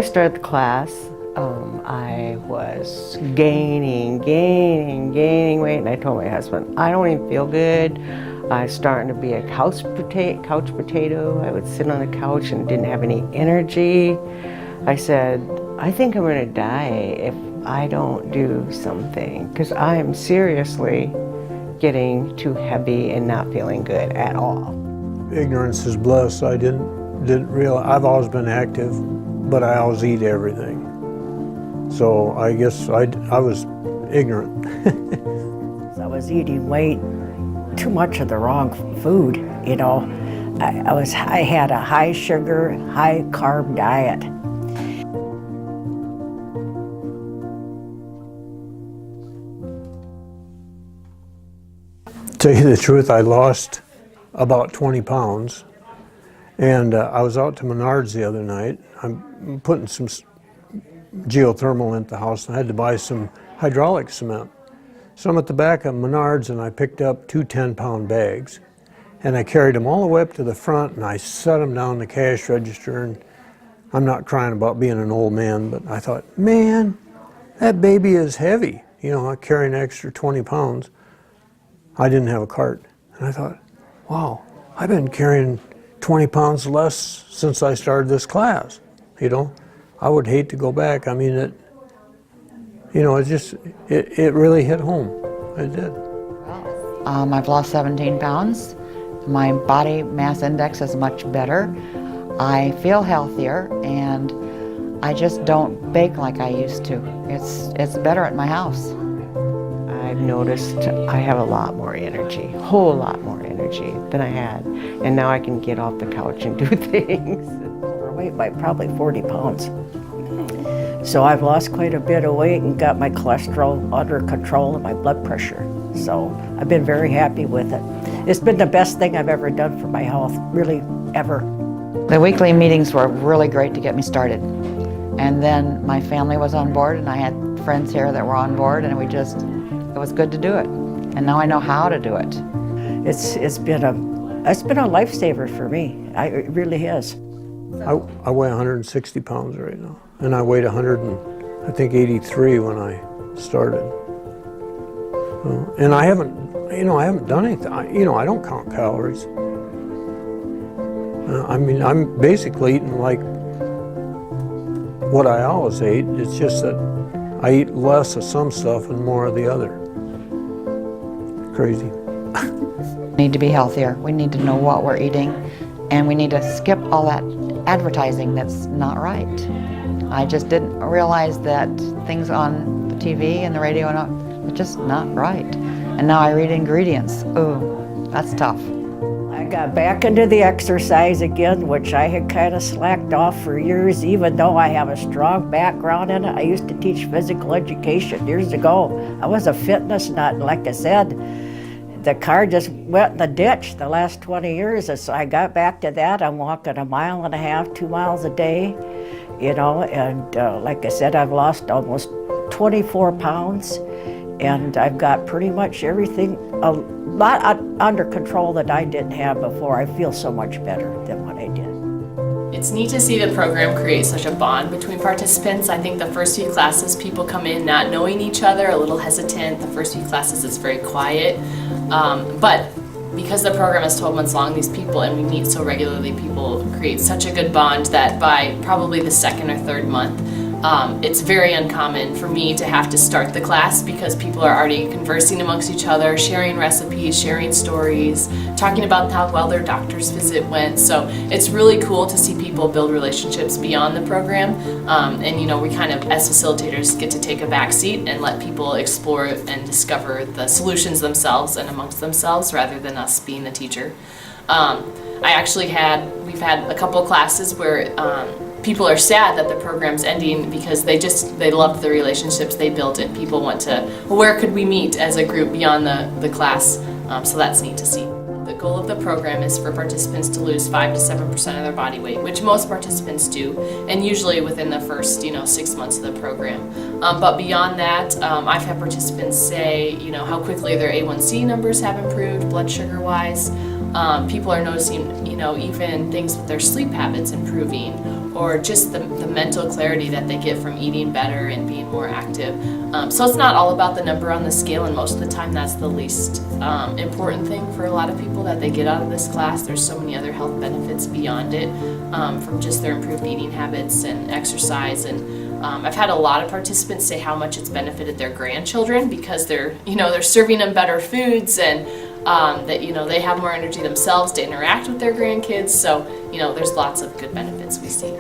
I started the class. I was gaining weight, and I told my husband, I don't even feel good. I was starting to be a couch potato. I would sit on the couch and didn't have any energy. I said, I think I'm going to die if I don't do something, because I am seriously getting too heavy and not feeling good at all. Ignorance is bliss. I didn't realize. I've always been active, but I always eat everything. So I guess I was ignorant. I was eating way too much of the wrong food, you know. I had a high sugar, high carb diet. To tell you the truth, I lost about 20 pounds. And I was out to Menards the other night. I'm putting some geothermal into the house, and I had to buy some hydraulic cement. So I'm at the back of Menards, and I picked up two 10-pound bags, and I carried them all the way up to the front, and I set them down the cash register. And I'm not crying about being an old man, but I thought, man, that baby is heavy. You know, I carry an extra 20 pounds. I didn't have a cart. And I thought, wow, I've been carrying 20 pounds less since I started this class. You know, I would hate to go back. I mean, it really hit home. It did. I've lost 17 pounds. My body mass index is much better. I feel healthier, and I just don't bake like I used to. It's better at my house. I've noticed I have a lot more energy, a whole lot more energy than I had. And now I can get off the couch and do things. Overweight by probably 40 pounds. So I've lost quite a bit of weight and got my cholesterol under control and my blood pressure. So I've been very happy with it. It's been the best thing I've ever done for my health, really, ever. The weekly meetings were really great to get me started. And then my family was on board, and I had friends here that were on board, and it was good to do it. And now I know how to do it. It's been a lifesaver for me. It really has. I weigh 160 pounds right now, and I weighed 83 when I started. And I haven't done anything. I don't count calories. I'm basically eating like what I always ate. It's just that I eat less of some stuff and more of the other. Crazy. We need to be healthier. We need to know what we're eating, and we need to skip all that advertising that's not right. I just didn't realize that things on the TV and the radio are just not right. And now I read ingredients. Ooh, that's tough. I got back into the exercise again, which I had kind of slacked off for years, even though I have a strong background in it. I used to teach physical education years ago. I was a fitness nut, and like I said, the car just went in the ditch the last 20 years. So I got back to that. I'm walking 1.5 miles, 2 miles a day, and like I said, I've lost almost 24 pounds, and I've got pretty much everything a lot under control that I didn't have before. I feel so much better than what I did. It's neat to see the program create such a bond between participants. I think the first few classes, people come in not knowing each other, a little hesitant. The first few classes, it's very quiet. But because the program is 12 months long, these people, and we meet so regularly, people create such a good bond that by probably the second or third month, it's very uncommon for me to have to start the class because people are already conversing amongst each other, sharing recipes, sharing stories, talking about how well their doctor's visit went. So it's really cool to see people build relationships beyond the program. And we kind of, as facilitators, get to take a back seat and let people explore and discover the solutions themselves and amongst themselves rather than us being the teacher. We've had a couple classes where people are sad that the program's ending because they loved the relationships they built and people want to, where could we meet as a group beyond the class? So that's neat to see. The goal of the program is for participants to lose 5 to 7% of their body weight, which most participants do, and usually within the first 6 months of the program. But beyond that, I've had participants say how quickly their A1C numbers have improved, blood sugar wise. People are noticing even things with their sleep habits improving, or just the mental clarity that they get from eating better and being more active. So it's not all about the number on the scale, and most of the time that's the least important thing for a lot of people that they get out of this class. There's so many other health benefits beyond it, from just their improved eating habits and exercise. And I've had a lot of participants say how much it's benefited their grandchildren because they're serving them better foods, and that they have more energy themselves to interact with their grandkids. So there's lots of good benefits we see.